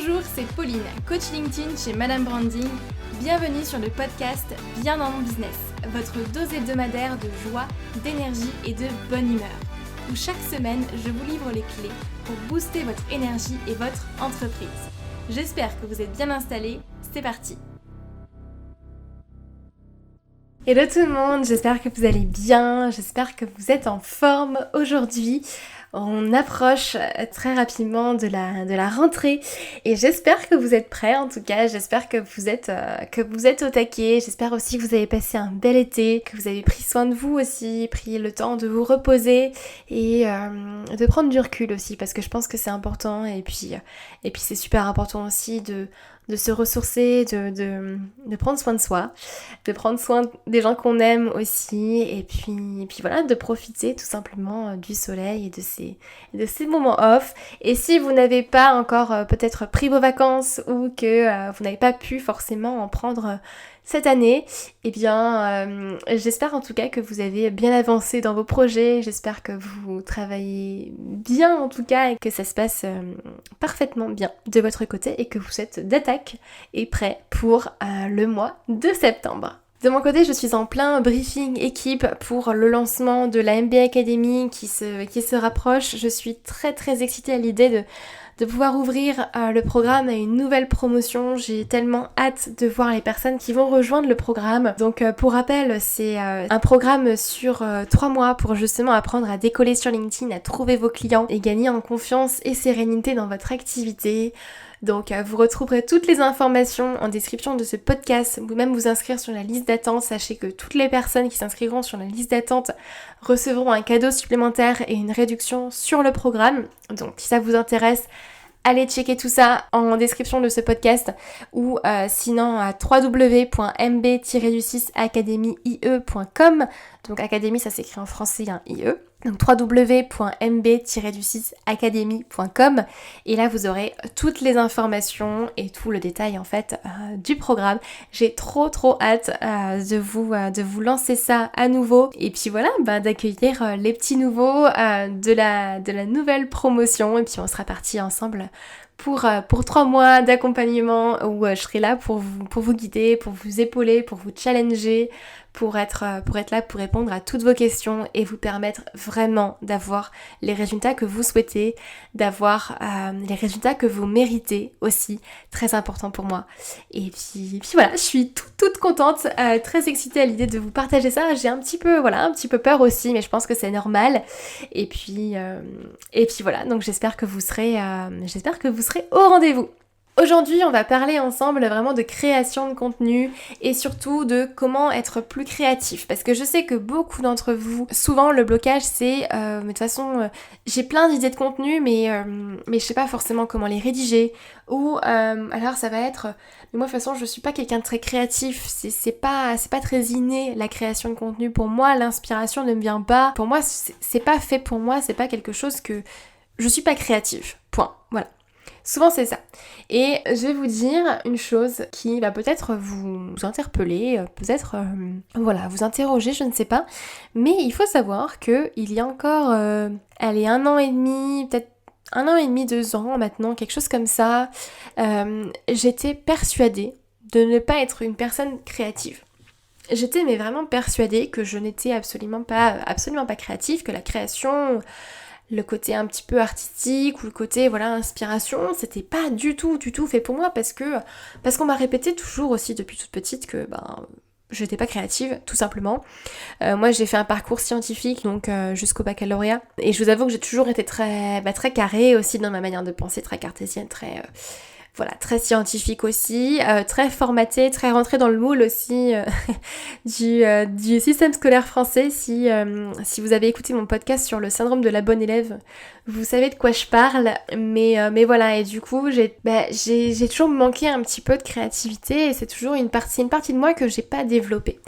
Bonjour, c'est Pauline, coach LinkedIn chez Madame Branding. Bienvenue sur le podcast Bien dans mon business, votre dose hebdomadaire de joie, d'énergie et de bonne humeur. Où chaque semaine, je vous livre les clés pour booster votre énergie et votre entreprise. J'espère que vous êtes bien installés, c'est parti. Hello tout le monde, j'espère que vous allez bien, j'espère que vous êtes en forme aujourd'hui. On approche très rapidement de la rentrée et j'espère que vous êtes prêts, en tout cas j'espère que vous êtes au taquet, j'espère aussi que vous avez passé un bel été, que vous avez pris soin de vous aussi, pris le temps de vous reposer et de prendre du recul aussi parce que je pense que c'est important et puis c'est super important aussi de se ressourcer, de prendre soin de soi, de prendre soin des gens qu'on aime aussi et puis voilà, de profiter tout simplement du soleil et de ces moments off. Et si vous n'avez pas encore peut-être pris vos vacances ou que vous n'avez pas pu forcément en prendre cette année, eh bien j'espère en tout cas que vous avez bien avancé dans vos projets, j'espère que vous travaillez bien en tout cas et que ça se passe parfaitement bien de votre côté et que vous êtes d'attaque et prêt pour le mois de septembre. De mon côté, je suis en plein briefing équipe pour le lancement de la MBA Academy qui se rapproche. Je suis très très excitée à l'idée de pouvoir ouvrir le programme à une nouvelle promotion. J'ai tellement hâte de voir les personnes qui vont rejoindre le programme. Donc pour rappel, c'est un programme sur 3 mois pour justement apprendre à décoller sur LinkedIn, à trouver vos clients et gagner en confiance et sérénité dans votre activité. Donc vous retrouverez toutes les informations en description de ce podcast. Vous pouvez même vous inscrire sur la liste d'attente. Sachez que toutes les personnes qui s'inscriront sur la liste d'attente recevront un cadeau supplémentaire et une réduction sur le programme. Donc si ça vous intéresse, allez checker tout ça en description de ce podcast ou sinon à www.mb-academie.com. Donc académie ça s'écrit en français, IE. Donc www.mb-academie.com et là vous aurez toutes les informations et tout le détail en fait du programme. J'ai trop hâte de vous lancer ça à nouveau et puis voilà d'accueillir les petits nouveaux de la nouvelle promotion et puis on sera partis ensemble pour 3 mois d'accompagnement où je serai là pour vous guider, pour vous épauler, pour vous challenger, pour être là pour répondre à toutes vos questions et vous permettre vraiment d'avoir les résultats que vous souhaitez, d'avoir les résultats que vous méritez aussi, très important pour moi. Et puis voilà, je suis toute contente, très excitée à l'idée de vous partager ça. J'ai un petit peu peur aussi, mais je pense que c'est normal. Et puis voilà, donc j'espère que vous serez au rendez-vous. Aujourd'hui, on va parler ensemble vraiment de création de contenu et surtout de comment être plus créatif. Parce que je sais que beaucoup d'entre vous, souvent le blocage c'est mais de toute façon j'ai plein d'idées de contenu mais je sais pas forcément comment les rédiger. Ou alors ça va être mais moi de toute façon je suis pas quelqu'un de très créatif, c'est pas très inné la création de contenu. Pour moi l'inspiration ne me vient pas. Pour moi c'est pas fait pour moi, c'est pas quelque chose que je suis pas créative. Point. Voilà. Souvent c'est ça. Et je vais vous dire une chose qui va peut-être vous interpeller, peut-être vous interroger, je ne sais pas. Mais il faut savoir que il y a encore 1 an et demi, peut-être 1 an et demi, 2 ans maintenant, quelque chose comme ça, j'étais persuadée de ne pas être une personne créative. J'étais mais vraiment persuadée que je n'étais absolument pas créative, que la création, le côté un petit peu artistique ou le côté inspiration, c'était pas du tout fait pour moi parce qu'on m'a répété toujours aussi depuis toute petite que je n'étais pas créative tout simplement. Moi j'ai fait un parcours scientifique donc jusqu'au baccalauréat et je vous avoue que j'ai toujours été très carrée aussi dans ma manière de penser, très cartésienne, très scientifique aussi, très formatée, très rentrée dans le moule aussi du système scolaire français. Si vous avez écouté mon podcast sur le syndrome de la bonne élève, vous savez de quoi je parle, mais voilà, et du coup j'ai toujours manqué un petit peu de créativité et c'est toujours une partie de moi que j'ai pas développée.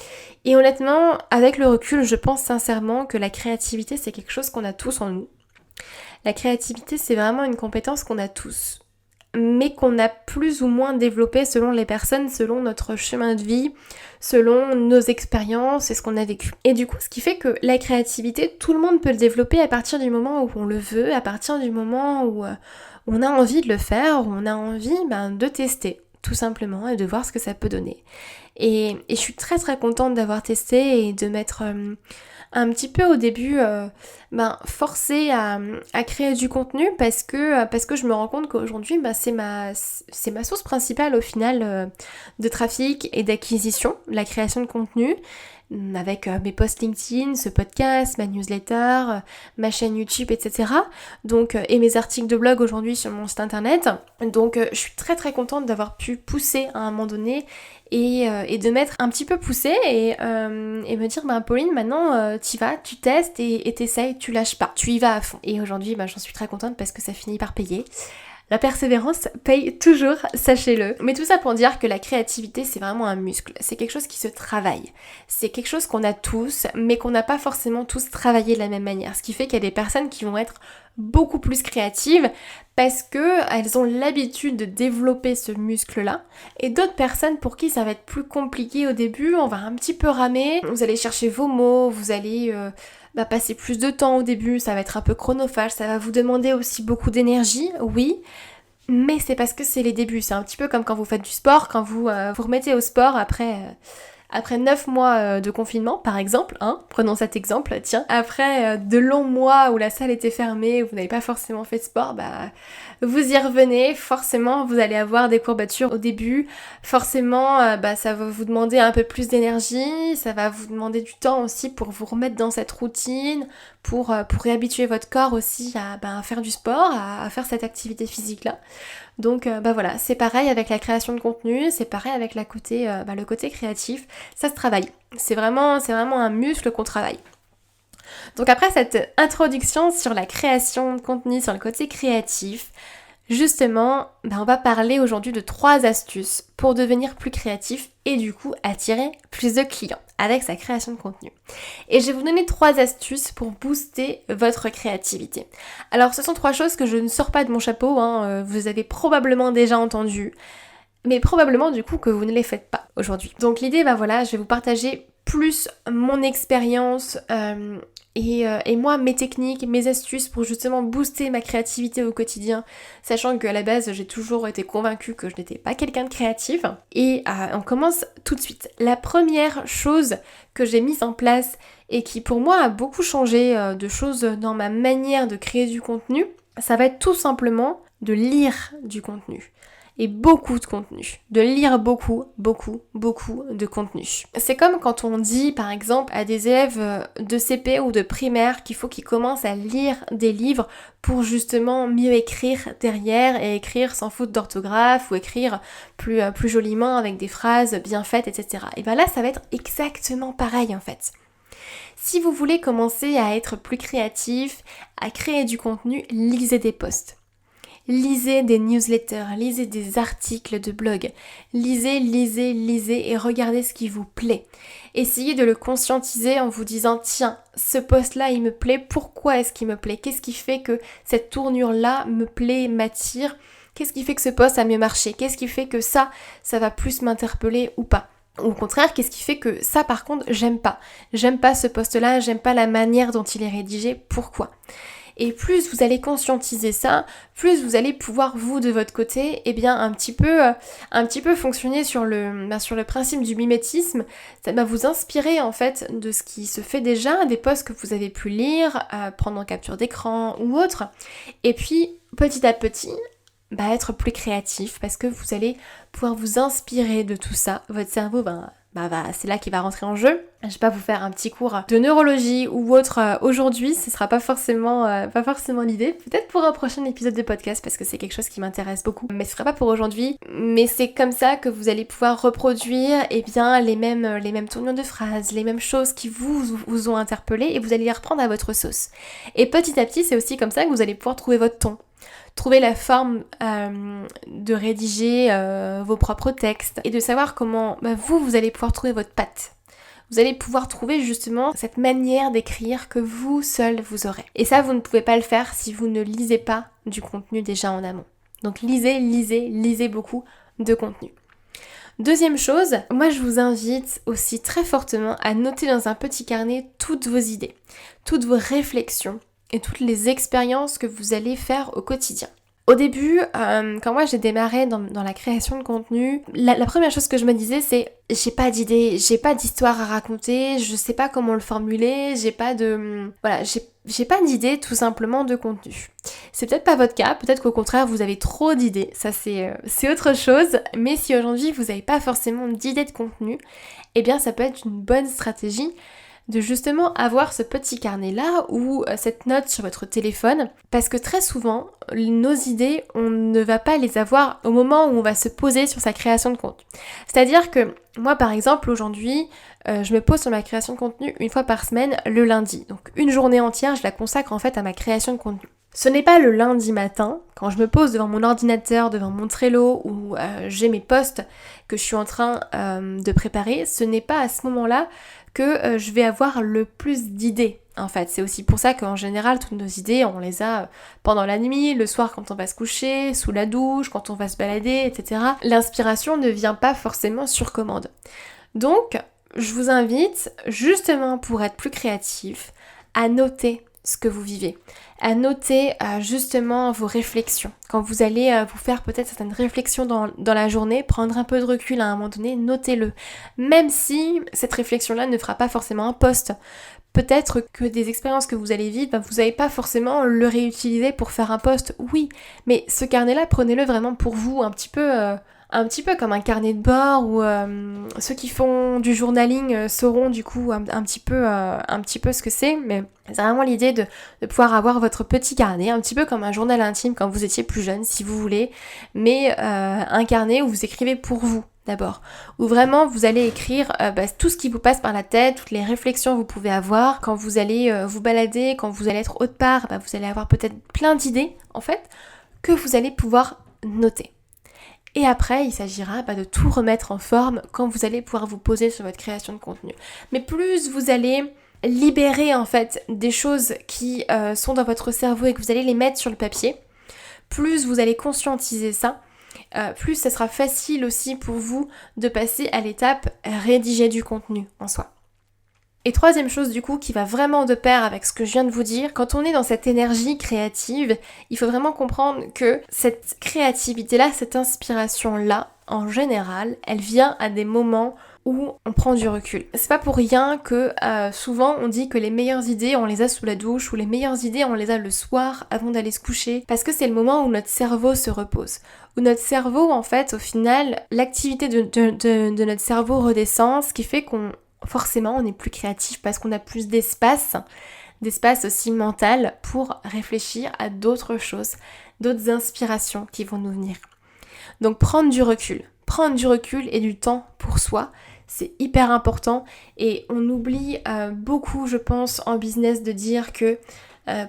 Et honnêtement, avec le recul, je pense sincèrement que la créativité c'est quelque chose qu'on a tous en nous. La créativité c'est vraiment une compétence qu'on a tous, mais qu'on a plus ou moins développé selon les personnes, selon notre chemin de vie, selon nos expériences et ce qu'on a vécu. Et du coup, ce qui fait que la créativité, tout le monde peut le développer à partir du moment où on le veut, à partir du moment où on a envie de le faire, on a envie de tester tout simplement et de voir ce que ça peut donner. Et je suis très très contente d'avoir testé et de m'être un petit peu au début forcée à créer du contenu parce que je me rends compte qu'aujourd'hui c'est ma source principale au final de trafic et d'acquisition, la création de contenu. Avec mes posts LinkedIn, ce podcast, ma newsletter, ma chaîne YouTube, etc. Donc, et mes articles de blog aujourd'hui sur mon site internet. Donc je suis très très contente d'avoir pu pousser à un moment donné et de m'être un petit peu poussée et me dire Pauline, maintenant t'y vas, tu testes et t'essayes, tu lâches pas, tu y vas à fond. Et aujourd'hui j'en suis très contente parce que ça finit par payer. La persévérance paye toujours, sachez-le. Mais tout ça pour dire que la créativité, c'est vraiment un muscle. C'est quelque chose qui se travaille. C'est quelque chose qu'on a tous, mais qu'on n'a pas forcément tous travaillé de la même manière. Ce qui fait qu'il y a des personnes qui vont être beaucoup plus créatives parce qu'elles ont l'habitude de développer ce muscle-là. Et d'autres personnes pour qui ça va être plus compliqué au début, on va un petit peu ramer. Vous allez chercher vos mots, vous allez passer plus de temps au début, ça va être un peu chronophage, ça va vous demander aussi beaucoup d'énergie, oui. Mais c'est parce que c'est les débuts, c'est un petit peu comme quand vous faites du sport, quand vous vous remettez au sport après 9 mois de confinement, par exemple, prenons cet exemple, tiens, après de longs mois où la salle était fermée, où vous n'avez pas forcément fait de sport, vous y revenez, forcément vous allez avoir des courbatures au début, forcément ça va vous demander un peu plus d'énergie, ça va vous demander du temps aussi pour vous remettre dans cette routine, pour réhabituer votre corps aussi à faire du sport, à faire cette activité physique-là. Donc voilà, c'est pareil avec la création de contenu, c'est pareil avec le côté créatif, ça se travaille. C'est vraiment un muscle qu'on travaille. Donc après cette introduction sur la création de contenu, sur le côté créatif, justement, on va parler aujourd'hui de 3 astuces pour devenir plus créatif et du coup attirer plus de clients avec sa création de contenu. Et je vais vous donner 3 astuces pour booster votre créativité. Alors ce sont 3 choses que je ne sors pas de mon chapeau, vous avez probablement déjà entendu, mais probablement du coup que vous ne les faites pas aujourd'hui. Donc l'idée, je vais vous partager plus mon expérience et moi mes techniques, mes astuces pour justement booster ma créativité au quotidien, sachant qu'à la base j'ai toujours été convaincue que je n'étais pas quelqu'un de créatif. Et on commence tout de suite. La première chose que j'ai mise en place et qui pour moi a beaucoup changé de choses dans ma manière de créer du contenu, ça va être tout simplement de lire du contenu. Et beaucoup de contenu. De lire beaucoup de contenu. C'est comme quand on dit par exemple à des élèves de CP ou de primaire qu'il faut qu'ils commencent à lire des livres pour justement mieux écrire derrière et écrire sans faute d'orthographe ou écrire plus joliment avec des phrases bien faites, etc. Et là ça va être exactement pareil en fait. Si vous voulez commencer à être plus créatif, à créer du contenu, lisez des posts. Lisez des newsletters, lisez des articles de blog, lisez et regardez ce qui vous plaît. Essayez de le conscientiser en vous disant tiens, ce post-là il me plaît, pourquoi est-ce qu'il me plaît? Qu'est-ce qui fait que cette tournure-là me plaît, m'attire? Qu'est-ce qui fait que ce post a mieux marché? Qu'est-ce qui fait que ça va plus m'interpeller ou pas? Ou au contraire, qu'est-ce qui fait que ça par contre j'aime pas? J'aime pas ce post-là, j'aime pas la manière dont il est rédigé, pourquoi? Et plus vous allez conscientiser ça, plus vous allez pouvoir vous de votre côté, un petit peu fonctionner sur le principe du mimétisme. Ça va vous inspirer en fait de ce qui se fait déjà, des posts que vous avez pu lire, prendre en capture d'écran ou autre. Et puis petit à petit, être plus créatif parce que vous allez pouvoir vous inspirer de tout ça. Votre cerveau c'est là qu'il va rentrer en jeu. Je vais pas vous faire un petit cours de neurologie ou autre aujourd'hui, ce sera pas forcément l'idée. Peut-être pour un prochain épisode de podcast parce que c'est quelque chose qui m'intéresse beaucoup. Mais ce sera pas pour aujourd'hui. Mais c'est comme ça que vous allez pouvoir reproduire les mêmes tournures de phrases, les mêmes choses qui vous ont interpellé et vous allez les reprendre à votre sauce. Et petit à petit, c'est aussi comme ça que vous allez pouvoir trouver votre ton. Trouver la forme de rédiger vos propres textes et de savoir comment vous allez pouvoir trouver votre patte. Vous allez pouvoir trouver justement cette manière d'écrire que vous seul vous aurez. Et ça, vous ne pouvez pas le faire si vous ne lisez pas du contenu déjà en amont. Donc lisez beaucoup de contenu. Deuxième chose, moi je vous invite aussi très fortement à noter dans un petit carnet toutes vos idées, toutes vos réflexions et toutes les expériences que vous allez faire au quotidien. Au début, quand moi j'ai démarré dans la création de contenu, la première chose que je me disais c'est j'ai pas d'idée, j'ai pas d'histoire à raconter, je sais pas comment le formuler, j'ai pas de... Voilà, j'ai pas d'idée tout simplement de contenu. C'est peut-être pas votre cas, peut-être qu'au contraire vous avez trop d'idées, ça c'est autre chose, mais si aujourd'hui vous n'avez pas forcément d'idées de contenu, eh bien ça peut être une bonne stratégie de justement avoir ce petit carnet là ou cette note sur votre téléphone, parce que très souvent nos idées on ne va pas les avoir au moment où on va se poser sur sa création de contenu. C'est-à-dire que moi par exemple aujourd'hui je me pose sur ma création de contenu une fois par semaine le lundi, donc une journée entière je la consacre en fait à ma création de contenu. Ce n'est pas le lundi matin, quand je me pose devant mon ordinateur, devant mon Trello, où j'ai mes posts que je suis en train de préparer, ce n'est pas à ce moment-là que je vais avoir le plus d'idées. En fait, c'est aussi pour ça qu'en général, toutes nos idées, on les a pendant la nuit, le soir quand on va se coucher, sous la douche, quand on va se balader, etc. L'inspiration ne vient pas forcément sur commande. Donc, je vous invite, justement pour être plus créatif, à noter ce que vous vivez, à noter justement vos réflexions. Quand vous allez vous faire peut-être certaines réflexions dans la journée, prendre un peu de recul à un moment donné, notez-le. Même si cette réflexion-là ne fera pas forcément un post. Peut-être que des expériences que vous allez vivre, vous n'allez pas forcément le réutiliser pour faire un post, oui, mais ce carnet-là, prenez-le vraiment pour vous, un petit peu comme un carnet de bord où ceux qui font du journaling sauront du coup un petit peu ce que c'est, mais c'est vraiment l'idée de pouvoir avoir votre petit carnet, un petit peu comme un journal intime quand vous étiez plus jeune si vous voulez, mais un carnet où vous écrivez pour vous d'abord, où vraiment vous allez écrire tout ce qui vous passe par la tête, toutes les réflexions que vous pouvez avoir, quand vous allez vous balader, quand vous allez être autre part, vous allez avoir peut-être plein d'idées en fait, que vous allez pouvoir noter. Et après, il s'agira de tout remettre en forme quand vous allez pouvoir vous poser sur votre création de contenu. Mais plus vous allez libérer en fait des choses qui sont dans votre cerveau et que vous allez les mettre sur le papier, plus vous allez conscientiser ça, plus ça sera facile aussi pour vous de passer à l'étape rédiger du contenu en soi. Et troisième chose du coup qui va vraiment de pair avec ce que je viens de vous dire, quand on est dans cette énergie créative, il faut vraiment comprendre que cette créativité-là, cette inspiration-là, en général, elle vient à des moments où on prend du recul. C'est pas pour rien que souvent on dit que les meilleures idées on les a sous la douche ou les meilleures idées on les a le soir avant d'aller se coucher, parce que c'est le moment où notre cerveau se repose. Où notre cerveau en fait au final, l'activité de notre cerveau redescend, ce qui fait qu'on forcément on est plus créatif parce qu'on a plus d'espace aussi mental pour réfléchir à d'autres choses, d'autres inspirations qui vont nous venir. Donc prendre du recul et du temps pour soi, c'est hyper important et on oublie beaucoup je pense en business de dire que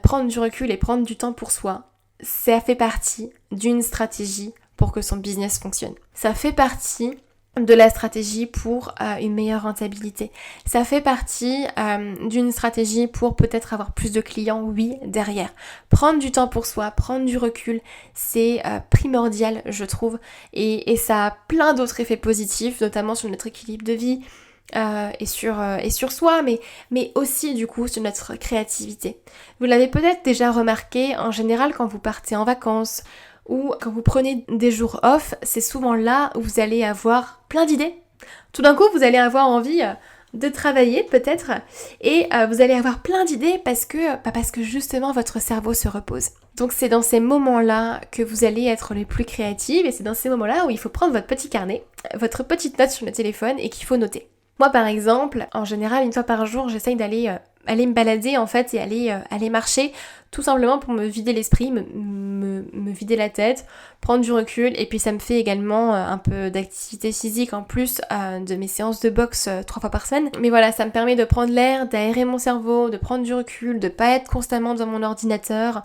prendre du recul et prendre du temps pour soi, ça fait partie d'une stratégie pour que son business fonctionne. Ça fait partie de la stratégie pour une meilleure rentabilité. Ça fait partie d'une stratégie pour peut-être avoir plus de clients, oui, derrière. Prendre du temps pour soi, prendre du recul, c'est primordial, je trouve. Et ça a plein d'autres effets positifs, notamment sur notre équilibre de vie et sur soi, mais aussi du coup sur notre créativité. Vous l'avez peut-être déjà remarqué, en général quand vous partez en vacances, ou quand vous prenez des jours off, c'est souvent là où vous allez avoir plein d'idées. Tout d'un coup, vous allez avoir envie de travailler peut-être et vous allez avoir plein d'idées parce que justement votre cerveau se repose. Donc c'est dans ces moments-là que vous allez être les plus créatives et c'est dans ces moments-là où il faut prendre votre petit carnet, votre petite note sur le téléphone et qu'il faut noter. Moi par exemple, en général, une fois par jour, j'essaye d'aller me balader en fait et aller marcher tout simplement pour me vider l'esprit, me vider la tête, prendre du recul et puis ça me fait également un peu d'activité physique en plus de mes séances de boxe 3 fois par semaine. Mais voilà, ça me permet de prendre l'air, d'aérer mon cerveau, de prendre du recul, de pas être constamment devant mon ordinateur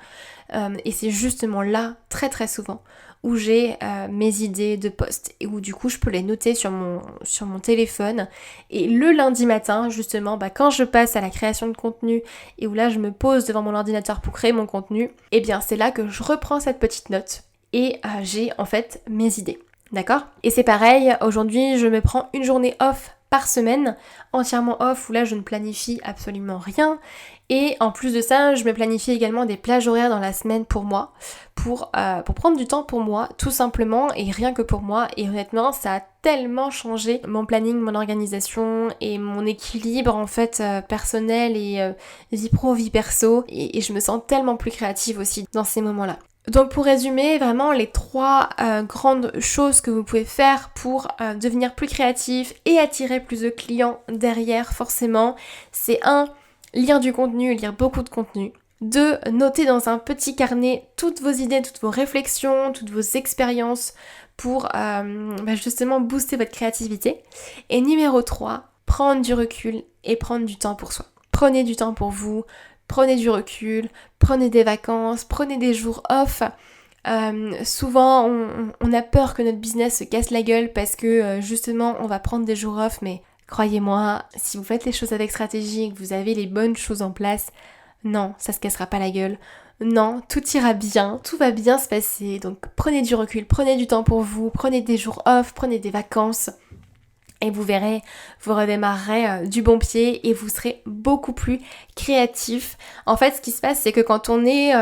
et c'est justement là, très très souvent, où j'ai mes idées de posts et où du coup je peux les noter sur mon téléphone et le lundi matin justement quand je passe à la création de contenu et où là je me pose devant mon ordinateur pour créer mon contenu, et bien c'est là que je reprends cette petite note et j'ai en fait mes idées, d'accord ? Et c'est pareil, aujourd'hui je me prends une journée off par semaine, entièrement off, où là je ne planifie absolument rien. Et en plus de ça, je me planifie également des plages horaires dans la semaine pour moi, pour prendre du temps pour moi, tout simplement, et rien que pour moi. Et honnêtement, ça a tellement changé mon planning, mon organisation et mon équilibre en fait personnel et vie pro, vie perso. Et je me sens tellement plus créative aussi dans ces moments-là. Donc pour résumer, vraiment les 3 grandes choses que vous pouvez faire pour devenir plus créatif et attirer plus de clients derrière forcément, c'est 1, lire du contenu, lire beaucoup de contenu. 2, noter dans un petit carnet toutes vos idées, toutes vos réflexions, toutes vos expériences pour justement booster votre créativité. Et numéro 3, prendre du recul et prendre du temps pour soi. Prenez du temps pour vous. Prenez du recul, prenez des vacances, prenez des jours off. Souvent, on a peur que notre business se casse la gueule parce que justement, on va prendre des jours off. Mais croyez-moi, si vous faites les choses avec stratégie et que vous avez les bonnes choses en place, non, ça se cassera pas la gueule. Non, tout ira bien, tout va bien se passer. Donc prenez du recul, prenez du temps pour vous, prenez des jours off, prenez des vacances. Et vous verrez, vous redémarrerez du bon pied et vous serez beaucoup plus créatif. En fait, ce qui se passe, c'est que quand on est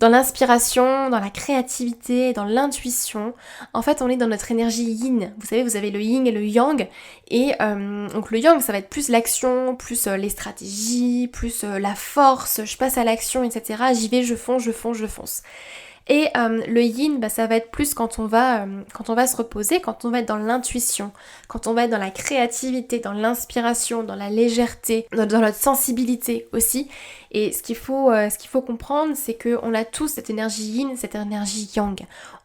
dans l'inspiration, dans la créativité, dans l'intuition, en fait, on est dans notre énergie yin. Vous savez, vous avez le yin et le yang. Et donc le yang, ça va être plus l'action, plus les stratégies, plus la force. Je passe à l'action, etc. J'y vais, je fonce. Et le yin, ça va être plus quand on va se reposer, quand on va être dans l'intuition, quand on va être dans la créativité, dans l'inspiration, dans la légèreté, dans notre sensibilité aussi. Et ce qu'il faut comprendre, c'est qu'on a tous cette énergie yin, cette énergie yang.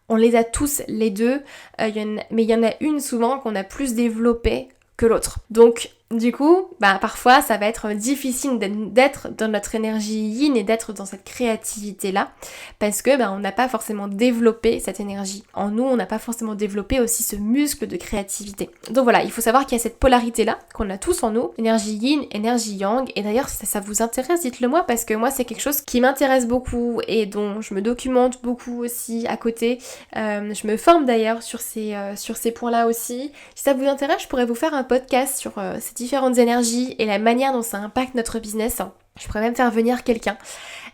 On les a tous les deux, mais il y en a une souvent qu'on a plus développée que l'autre. Donc du coup, parfois ça va être difficile d'être dans notre énergie yin et d'être dans cette créativité-là parce que on n'a pas forcément développé cette énergie. En nous, on n'a pas forcément développé aussi ce muscle de créativité. Donc voilà, il faut savoir qu'il y a cette polarité-là qu'on a tous en nous, énergie yin, énergie yang. Et d'ailleurs, si ça vous intéresse, dites-le moi parce que moi, c'est quelque chose qui m'intéresse beaucoup et dont je me documente beaucoup aussi à côté. Je me forme d'ailleurs sur ces points-là aussi. Si ça vous intéresse, je pourrais vous faire un podcast sur ces différentes énergies et la manière dont ça impacte notre business. Je pourrais même faire venir quelqu'un.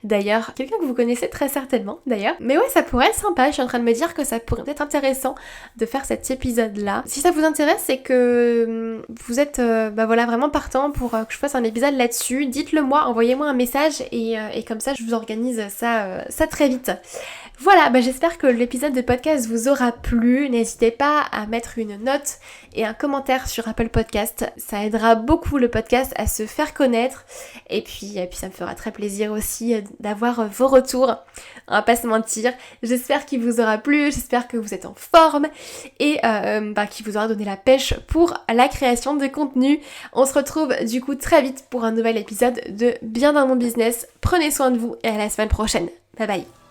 D'ailleurs, quelqu'un que vous connaissez très certainement d'ailleurs. Mais ouais, ça pourrait être sympa, je suis en train de me dire que ça pourrait être intéressant de faire cet épisode-là. Si ça vous intéresse, c'est que vous êtes vraiment partant pour que je fasse un épisode là-dessus. Dites-le moi, envoyez-moi un message et comme ça je vous organise ça très vite. Voilà, j'espère que l'épisode de podcast vous aura plu. N'hésitez pas à mettre une note et un commentaire sur Apple Podcast. Ça aidera beaucoup le podcast à se faire connaître. Et puis ça me fera très plaisir aussi d'avoir vos retours. On va pas se mentir. J'espère qu'il vous aura plu, j'espère que vous êtes en forme et qu'il vous aura donné la pêche pour la création de contenu. On se retrouve du coup très vite pour un nouvel épisode de Bien dans mon business. Prenez soin de vous et à la semaine prochaine. Bye bye.